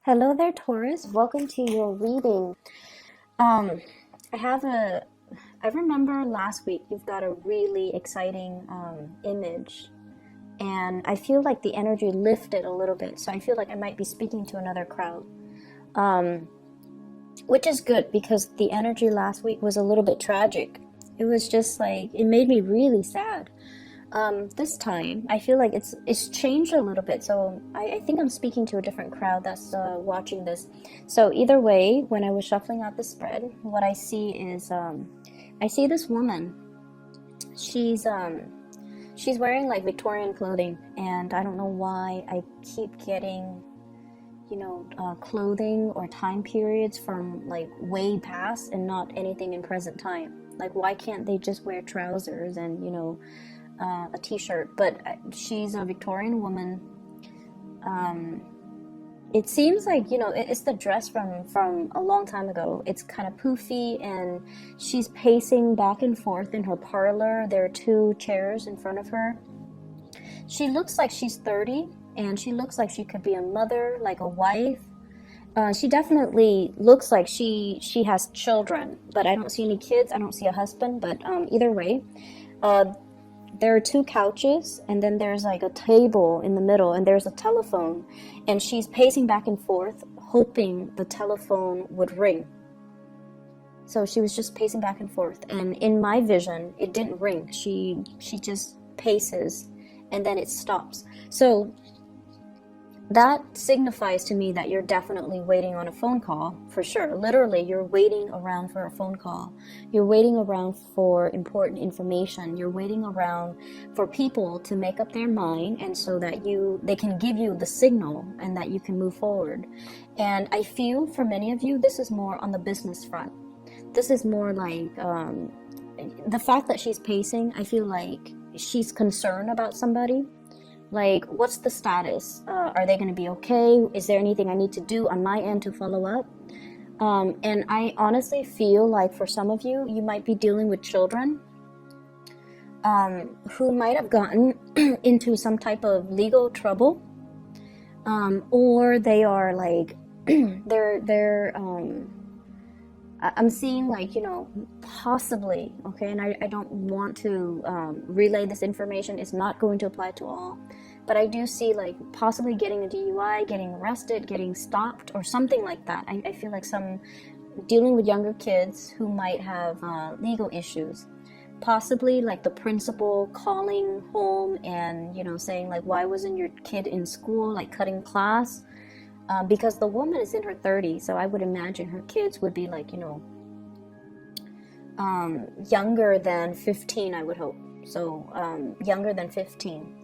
Hello there, Taurus. Welcome to your reading. Um, I remember last week you've got a really exciting image, and I feel like the energy lifted a little bit. So I feel like I might be speaking to another crowd, um, which is good because the energy last week was a little bit tragic. It was just like, it made me really sad. This time I feel like it's changed a little bit, so I think I'm speaking to a different crowd that's watching this. So either way, when I was shuffling out the spread, what I see is I see this woman. She's she's wearing like Victorian clothing, and I don't know why I keep getting clothing or time periods from like way past and not anything in present time. Like, why can't they just wear trousers and a t-shirt? But she's a Victorian woman. It seems like it's the dress from a long time ago. It's kind of poofy, and she's pacing back and forth in her parlor. There are two chairs in front of her. She looks like she's 30, and she looks like she could be a mother, like a wife. She definitely looks like she has children, but I don't see any kids. I don't see a husband, but either way, there are two couches, and then there's like a table in the middle, and there's a telephone, and she's pacing back and forth, hoping the telephone would ring. So she was just pacing back and forth, and in my vision, it didn't ring. She just paces, and then it stops. So that signifies to me that you're definitely waiting on a phone call, for sure. Literally, you're waiting around for a phone call. You're waiting around for important information. You're waiting around for people to make up their mind, and so that they can give you the signal and that you can move forward. And I feel for many of you, this is more on the business front. This is more like the fact that she's pacing, I feel like she's concerned about somebody. Like, what's the status? Are they going to be okay? Is there anything I need to do on my end to follow up? And I honestly feel like for some of you, you might be dealing with children who might have gotten into some type of legal trouble, or they are like I'm seeing like possibly, okay, and I don't want to relay this information. It's not going to apply to all, but I do see like possibly getting a DUI, getting arrested, getting stopped, or something like that. I feel like some dealing with younger kids who might have legal issues, possibly like the principal calling home and saying like, why wasn't your kid in school, like cutting class. Because the woman is in her 30s, so I would imagine her kids would be like, younger than 15, I would hope. So, younger than 15.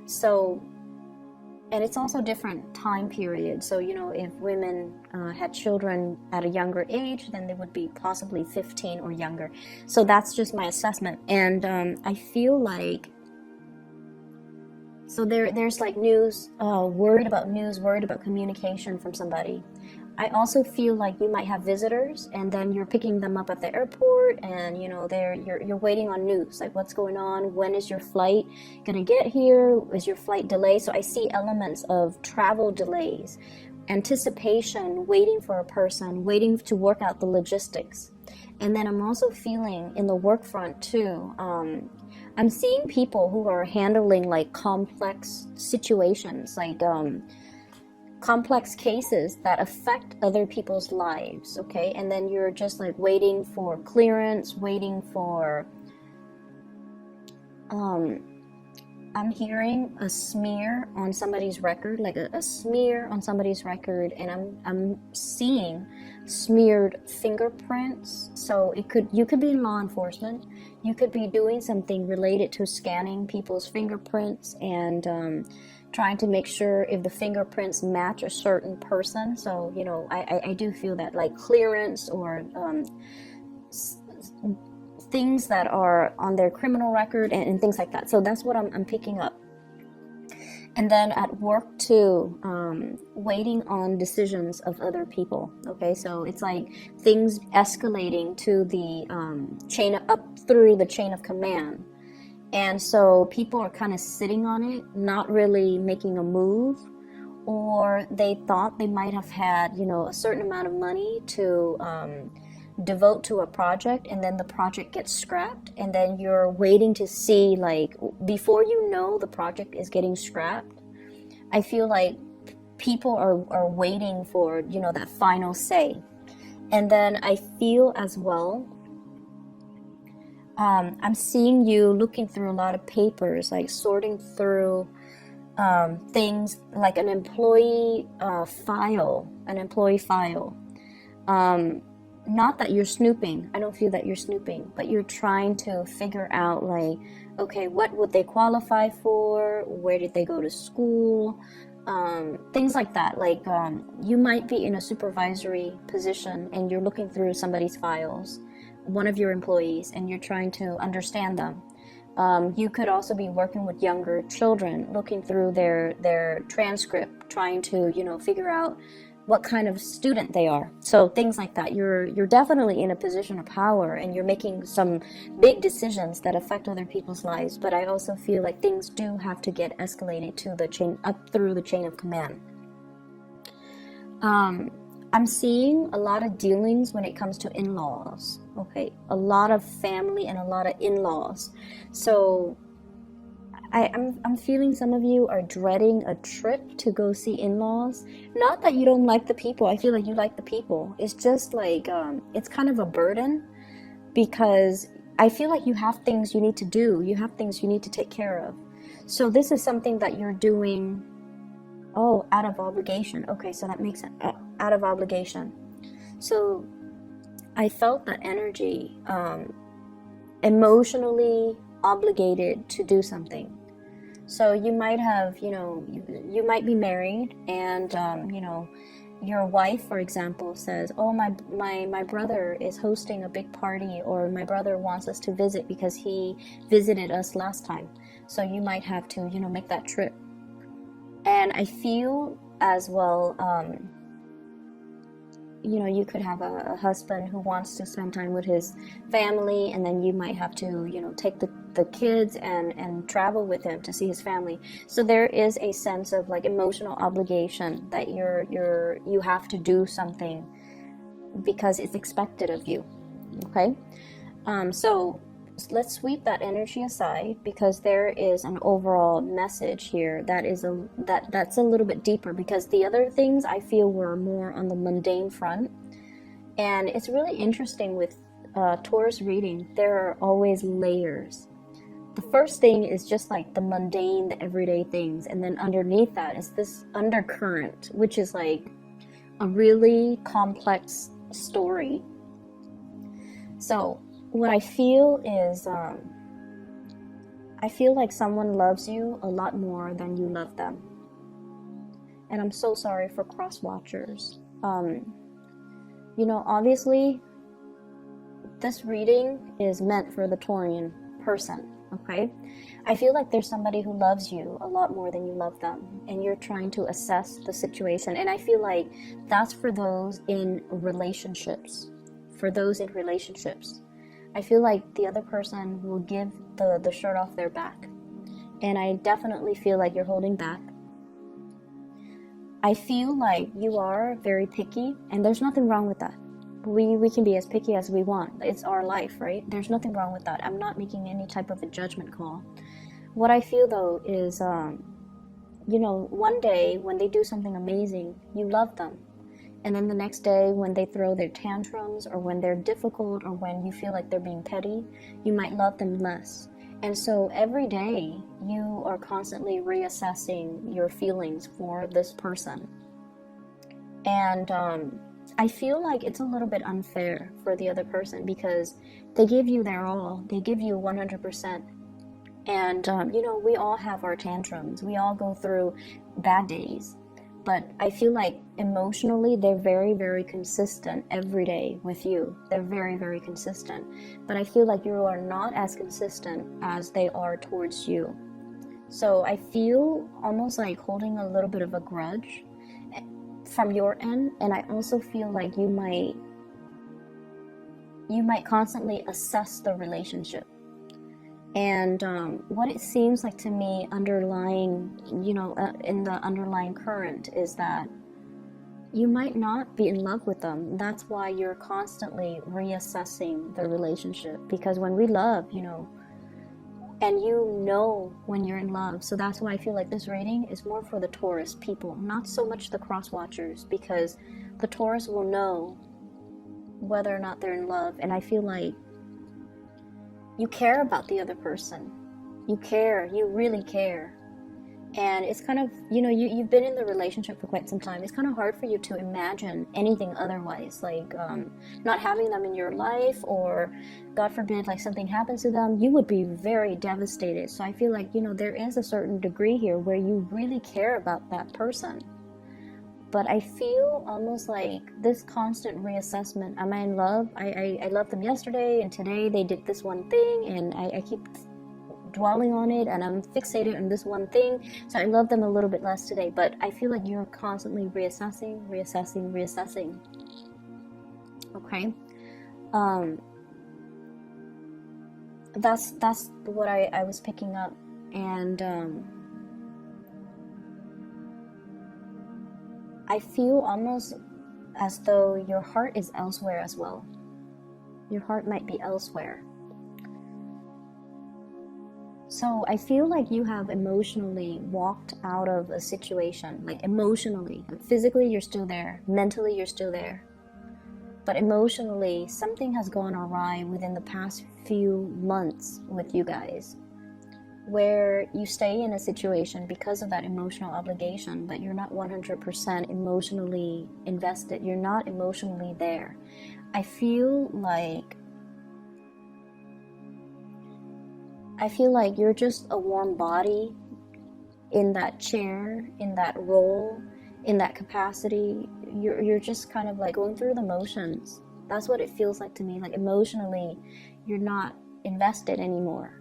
So, and it's also different time period. So, if women had children at a younger age, then they would be possibly 15 or younger. So that's just my assessment. And I feel like, so there's like news, worried about communication from somebody. I also feel like you might have visitors, and then you're picking them up at the airport, and you're waiting on news, like what's going on, when is your flight gonna get here, is your flight delayed? So I see elements of travel delays, anticipation, waiting for a person, waiting to work out the logistics. And then I'm also feeling in the work front too, I'm seeing people who are handling like complex situations, like complex cases that affect other people's lives, okay? And then you're just like waiting for clearance, waiting for, I'm hearing a smear on somebody's record, like a smear on somebody's record, and I'm seeing smeared fingerprints. So you could be in law enforcement, you could be doing something related to scanning people's fingerprints and trying to make sure if the fingerprints match a certain person. So I do feel that, like clearance or things that are on their criminal record and things like that. So that's what I'm picking up. And then at work too, waiting on decisions of other people. Okay, so it's like things escalating to the up through the chain of command. And so people are kind of sitting on it, not really making a move, or they thought they might have had, you know, a certain amount of money to devote to a project, and then the project gets scrapped, and then you're waiting to see, like, before you know the project is getting scrapped. I feel like people are waiting for, you know, that final say. And then I feel as well, I'm seeing you looking through a lot of papers, like sorting through things like an employee file, not that you're snooping. I don't feel that you're snooping, but you're trying to figure out, like, okay, what would they qualify for? Where did they go to school? Things like that. Like, you might be in a supervisory position and you're looking through somebody's files, one of your employees, and you're trying to understand them. You could also be working with younger children, looking through their transcript, trying to, you know, figure out what kind of student they are. So things like that. You're definitely in a position of power, and you're making some big decisions that affect other people's lives. But I also feel like things do have to get escalated to the chain, up through the chain of command. I'm seeing a lot of dealings when it comes to in-laws. Okay, a lot of family and a lot of in-laws. So I'm feeling some of you are dreading a trip to go see in-laws. Not that you don't like the people. I feel like you like the people. It's just like, it's kind of a burden, because I feel like you have things you need to do. You have things you need to take care of. So this is something that you're doing, oh, out of obligation. Okay, so that makes sense. Out of obligation. So I felt that energy, emotionally obligated to do something. So you might have, you know, you might be married, and you know, your wife, for example, says, oh, my brother is hosting a big party, or my brother wants us to visit because he visited us last time. So you might have to, you know, make that trip. And I feel as well, you know, you could have a husband who wants to spend time with his family, and then you might have to, you know, take the kids and travel with him to see his family. So there is a sense of, like, emotional obligation that you have to do something because it's expected of you. Okay, so let's sweep that energy aside, because there is an overall message here that is that's a little bit deeper, because the other things I feel were more on the mundane front. And it's really interesting with Taurus reading, there are always layers. The first thing is just like the mundane, the everyday things, and then underneath that is this undercurrent, which is like a really complex story. So what I feel is, I feel like someone loves you a lot more than you love them. And I'm so sorry for cross watchers. You know, obviously, this reading is meant for the Taurian person, okay? I feel like there's somebody who loves you a lot more than you love them, and you're trying to assess the situation. And I feel like that's for those in relationships. For those in relationships. I feel like the other person will give the shirt off their back. And I definitely feel like you're holding back. I feel like you are very picky, and there's nothing wrong with that. We can be as picky as we want. It's our life, right? There's nothing wrong with that. I'm not making any type of a judgment call. What I feel, though, is, you know, one day when they do something amazing, you love them. And then the next day, when they throw their tantrums, or when they're difficult, or when you feel like they're being petty, you might love them less. And so every day, you are constantly reassessing your feelings for this person. And I feel like it's a little bit unfair for the other person, because they give you their all. They give you 100%. And, you know, we all have our tantrums. We all go through bad days. But I feel like emotionally, they're very, very consistent every day with you. They're very, very consistent. But I feel like you are not as consistent as they are towards you. So I feel almost like holding a little bit of a grudge from your end. And I also feel like you might constantly assess the relationship. And what it seems like to me underlying, in the underlying current is that you might not be in love with them. That's why you're constantly reassessing the relationship. Because when we love, and when you're in love. So that's why I feel like this reading is more for the Taurus people, not so much the cross watchers, because the Taurus will know whether or not they're in love. And I feel like you care about the other person. You care, you really care. And it's kind of, you've been in the relationship for quite some time. It's kind of hard for you to imagine anything otherwise, like not having them in your life, or God forbid, like something happens to them, you would be very devastated. So I feel like, there is a certain degree here where you really care about that person. But I feel almost like this constant reassessment. Am I in love? I loved them yesterday, and today they did this one thing, and I keep dwelling on it, and I'm fixated on this one thing, so I love them a little bit less today. But I feel like you're constantly reassessing. Okay. That's what I was picking up. And I feel almost as though your heart is elsewhere as well. Your heart might be elsewhere. So I feel like you have emotionally walked out of a situation, like emotionally. Physically, you're still there. Mentally, you're still there. But emotionally, something has gone awry within the past few months with you guys, where you stay in a situation because of that emotional obligation, but you're not 100% emotionally invested. You're not emotionally there. I feel like you're just a warm body in that chair, in that role, in that capacity. You're just kind of like going through the motions. That's what it feels like to me. Like emotionally, you're not invested anymore.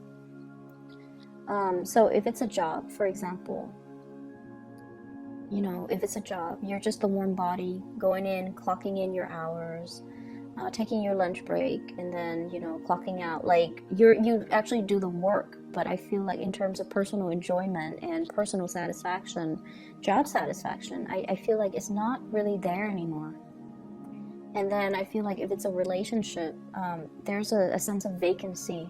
So if it's a job, for example, if it's a job, you're just the warm body going in, clocking in your hours, taking your lunch break, and then clocking out. Like you actually do the work. But I feel like in terms of personal enjoyment and personal satisfaction, job satisfaction, I feel like it's not really there anymore. And then I feel like if it's a relationship, there's a sense of vacancy,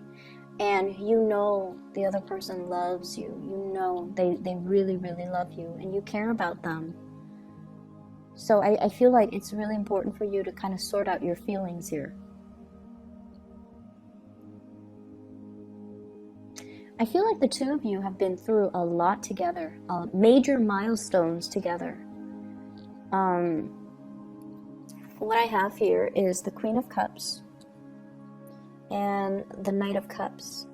and the other person loves you. They really, really love you, and you care about them. So I feel like it's really important for you to kind of sort out your feelings here. I feel like the two of you have been through a lot together, major milestones together. What I have here is the Queen of Cups and the Knight of Cups.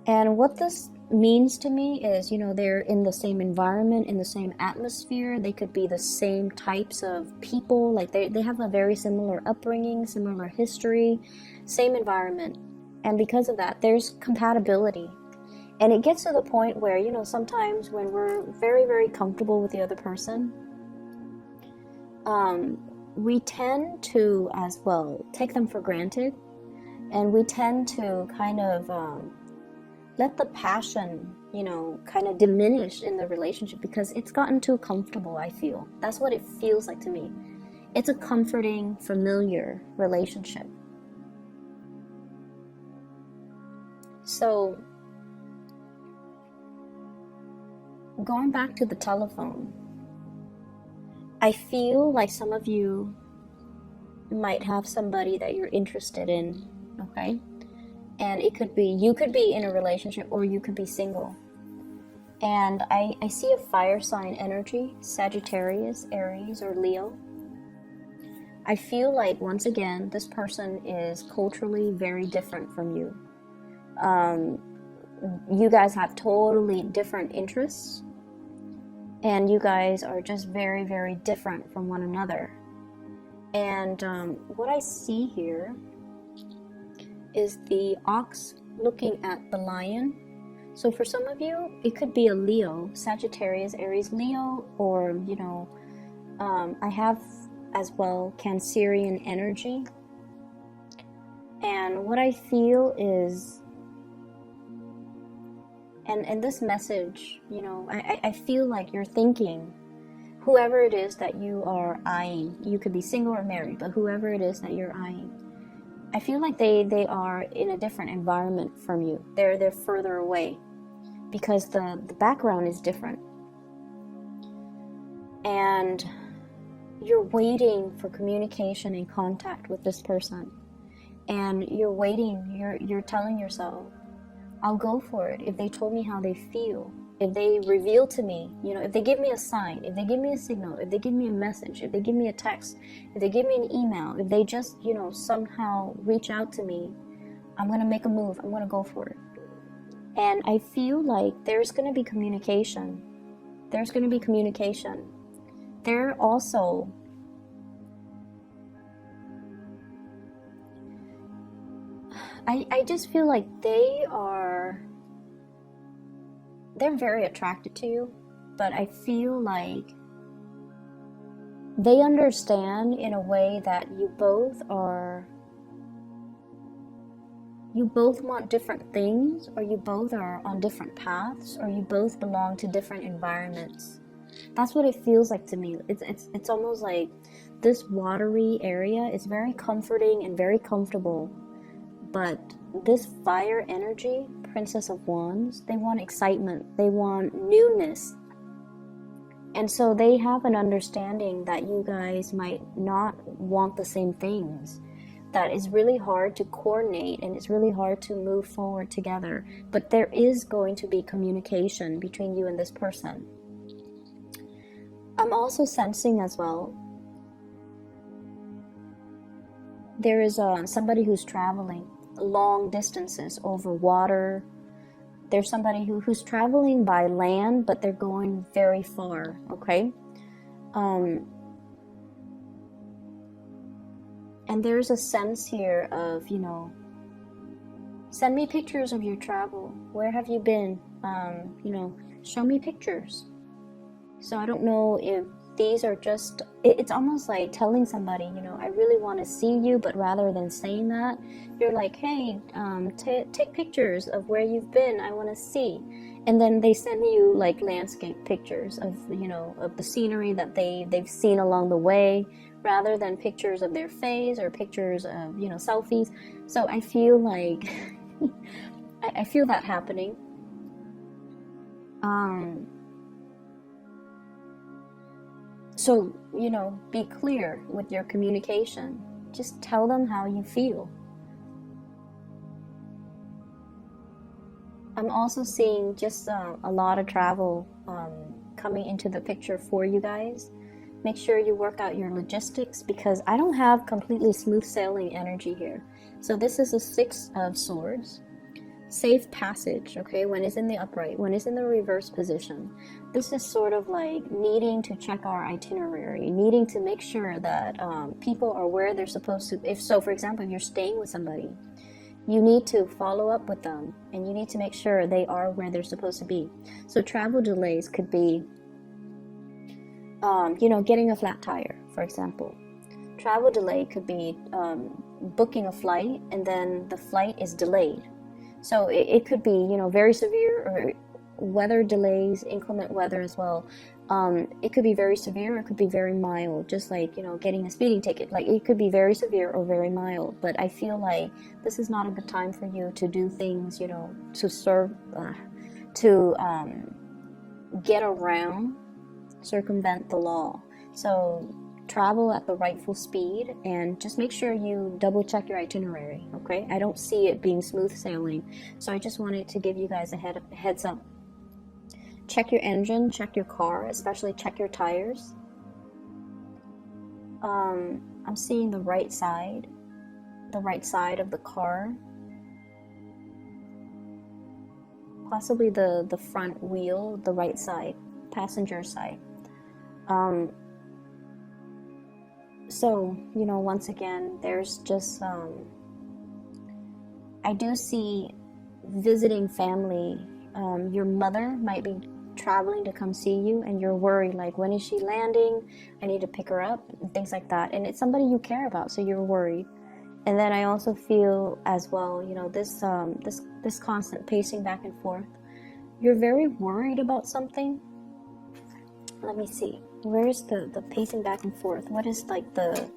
And what this means to me is, they're in the same environment, in the same atmosphere. They could be the same types of people. Like they have a very similar upbringing, similar history, same environment. And because of that, there's compatibility. And it gets to the point where, sometimes when we're very, very comfortable with the other person, we tend to, as well, take them for granted. And we tend to kind of let the passion, kind of diminish in the relationship because it's gotten too comfortable, I feel. That's what it feels like to me. It's a comforting, familiar relationship. So, going back to the telephone, I feel like some of you might have somebody that you're interested in, okay? And it could be, you could be in a relationship or you could be single. And I see a fire sign energy, Sagittarius, Aries, or Leo. I feel like, once again, this person is culturally very different from you. You guys have totally different interests, and you guys are just very, very different from one another. And what I see here is the ox looking at the lion. So for some of you, it could be a Leo, Sagittarius, Aries, Leo, or I have as well Cancerian energy. And what I feel is And this message, you know, I feel like you're thinking, whoever it is that you are eyeing, you could be single or married, but whoever it is that you're eyeing, I feel like they are in a different environment from you. They're further away because the background is different. And you're waiting for communication and contact with this person. And you're waiting, you're telling yourself, I'll go for it if they told me how they feel, if they reveal to me, you know, if they give me a sign, if they give me a signal, if they give me a message, if they give me a text, if they give me an email, if they just, you know, somehow reach out to me, I'm going to make a move, I'm going to go for it. And I feel like there's going to be communication. There's going to be communication. They're also I just feel like they're very attracted to you, but I feel like they understand in a way that you both want different things, or you both are on different paths, or you both belong to different environments. That's what it feels like to me. It's almost like this watery area is very comforting and very comfortable. But this fire energy, Princess of Wands, they want excitement, they want newness. And so they have an understanding that you guys might not want the same things. That is really hard to coordinate and it's really hard to move forward together. But there is going to be communication between you and this person. I'm also sensing as well, there is somebody who's traveling long distances over water. There's somebody who's traveling by land, but they're going very far, okay? And there's a sense here of, you know, send me pictures of your travel. Where have you been? You know, show me pictures. So I don't know if these are just, it's almost like telling somebody, you know, I really want to see you, but rather than saying that, you're like, hey, take pictures of where you've been, I want to see. And then they send you like landscape pictures of, you know, of the scenery that they've seen along the way, rather than pictures of their face or pictures of, you know, selfies. So I feel like, I feel that happening. So, you know, be clear with your communication. Just tell them how you feel. I'm also seeing just a lot of travel coming into the picture for you guys. Make sure you work out your logistics, because I don't have completely smooth sailing energy here. So this is a 6 of Swords. Safe passage, okay, when it's in the upright, when it's in the reverse position. This is sort of like needing to check our itinerary, needing to make sure that people are where they're supposed to. If so, for example, if you're staying with somebody, you need to follow up with them and you need to make sure they are where they're supposed to be. So travel delays could be, you know, getting a flat tire, for example. Travel delay could be booking a flight and then the flight is delayed. So it could be, you know, very severe, or weather delays, inclement weather as well. It could be very severe, or it could be very mild, just like, you know, getting a speeding ticket. Like, it could be very severe or very mild. But I feel like this is not a good time for you to do things, you know, to serve, to get around, circumvent the law. So travel at the rightful speed and just make sure you double check your itinerary, okay? I don't see it being smooth sailing, so I just wanted to give you guys a heads up. Check your engine, check your car, especially check your tires. I'm seeing the right side of the car, possibly the front wheel, the right side, passenger side. So, you know, once again, there's just, I do see visiting family. Your mother might be traveling to come see you and you're worried, like, when is she landing? I need to pick her up, and things like that. And it's somebody you care about, so you're worried. And then I also feel as well, you know, this constant pacing back and forth. You're very worried about something. Let me see. Where's the pacing back and forth? What is like the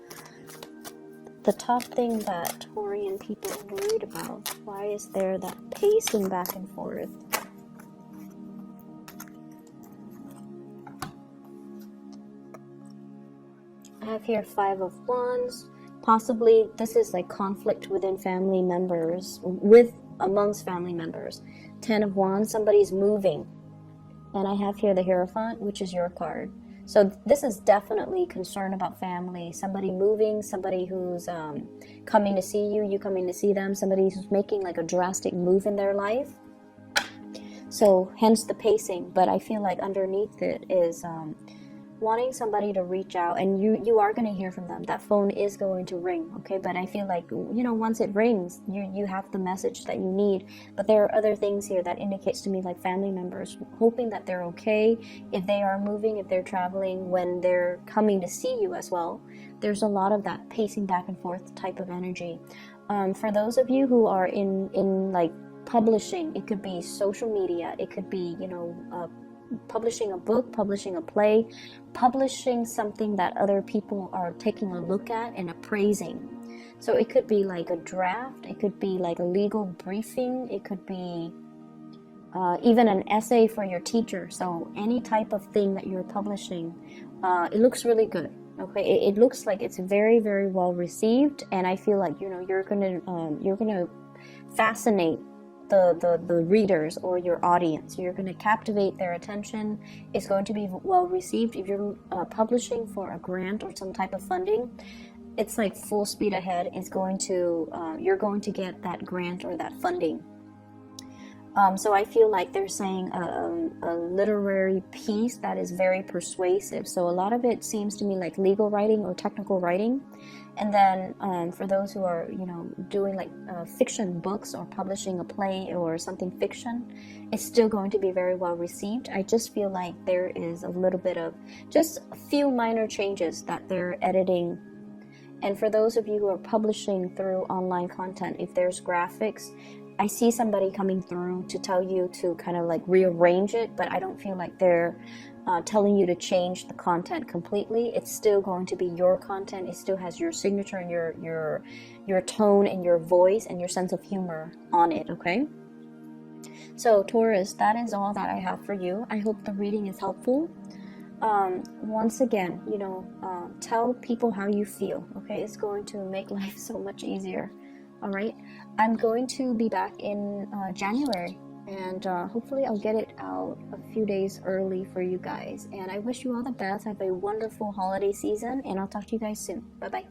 top thing that Taurian people are worried about? Why is there that pacing back and forth? I have here 5 of Wands. Possibly this is like conflict within family members, amongst family members. 10 of Wands, somebody's moving. And I have here the Hierophant, which is your card. So this is definitely concern about family. Somebody moving, somebody who's coming to see you, you coming to see them, somebody who's making like a drastic move in their life. So hence the pacing. But I feel like underneath it is wanting somebody to reach out, and you are going to hear from them. That phone is going to ring, okay? But I feel like, you know, once it rings, you have the message that you need. But there are other things here that indicates to me, like family members hoping that they're okay, if they are moving, if they're traveling, when they're coming to see you as well. There's a lot of that pacing back and forth type of energy. For those of you who are in like publishing, it could be social media, it could be, you know, publishing a book, publishing a play, publishing something that other people are taking a look at and appraising. So it could be like a draft, it could be like a legal briefing, it could be even an essay for your teacher. So any type of thing that you're publishing, it looks really good. Okay, it looks like it's very, very well received, and I feel like, you know, you're gonna fascinate the readers or your audience. You're going to captivate their attention. It's going to be well received. If you're publishing for a grant or some type of funding, it's like full speed ahead. It's going to you're going to get that grant or that funding. So I feel like they're saying a literary piece that is very persuasive. So a lot of it seems to me like legal writing or technical writing. And then for those who are, you know, doing like fiction books or publishing a play or something fiction, it's still going to be very well received. I just feel like there is a little bit of just a few minor changes that they're editing. And for those of you who are publishing through online content, if there's graphics, I see somebody coming through to tell you to kind of like rearrange it, but I don't feel like they're telling you to change the content completely. It's still going to be your content. It still has your signature and your tone and your voice and your sense of humor on it, okay? So Taurus, that is all that I have for you. I hope the reading is helpful. Once again, you know, tell people how you feel, okay? It's going to make life so much easier. All right, I'm going to be back in January, and hopefully I'll get it out a few days early for you guys. And I wish you all the best. Have a wonderful holiday season, and I'll talk to you guys soon. Bye bye.